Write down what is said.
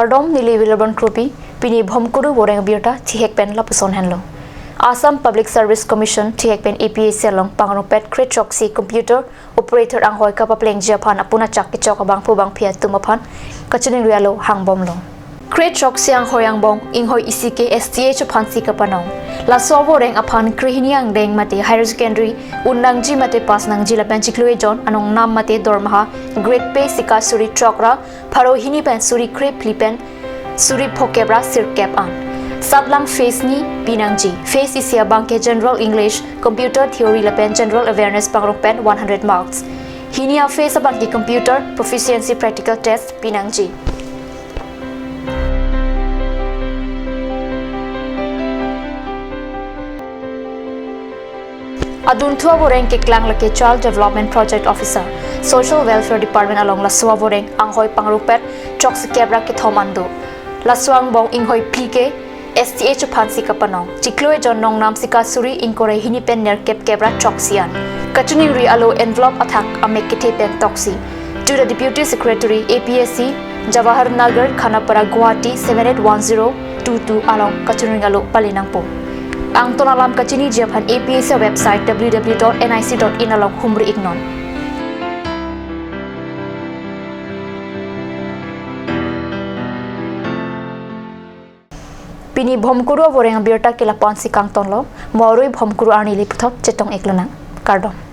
Kardom nili Wilburn Krupi, Pini Bhomkuru Voreng Abirta, Tihekpen Lapuson Henlo. Assam Public Service Commission Tihekpen APA Selong Panganopet Create Choksi Computer Operator Anghoy Kapapleng Japan Apuna Chak Kichok Abang Pubang Pia Tumapan, Kachuning Rialo Hang Bomlo. Create Choksi Anghoy Angbong, Inghoy Isike STH Pansi Kapanong. La Voreng apan Krihiniang Deng Mate Higher Secondary, Unangji Mate Pas Nangji La Benchiclue John, Anong Nam Mate Dormaha, Great Pay Sika Suri Chokra, Paro Hini Pen Suri Crepe Plipen, Suri Pokebra Sir Cap An. Sablang Face Ni Pinangji, Face Isia Banke General English, Computer Theory Lapen General Awareness Pangropen 100 marks. Hinia Face Abanki Computer Proficiency Practical Test Pinangji. Adun Thua Voreng ke Klang Lake Child Development Project Officer, Social Welfare Department along Lasua Voreng, Anghoy Pangrupet, Choks Kebra ke Thomando, Lasuang Bong Inghoy Plike, STH Pansi Kapanong, Chikloe John Nong Nam Sika Suri Inkore Hinipen Ner Kep Kebra Choksian, Kachuning Ri Alo Envelope Attack Amekete Pen Toxi, to the Deputy Secretary APSC, Jawahar Nagar, Khanapara, Guwahati 781022 along Kachuning Alo Palinangpo. Ang tonalam kachini Japan APA sa website www.nic.in along humri ignon. Pini Bhomkuru Voreng Abirta kila ponsi kang tonlo, morui Bhomkuru arni liputhop chetong eklanang. Kardom.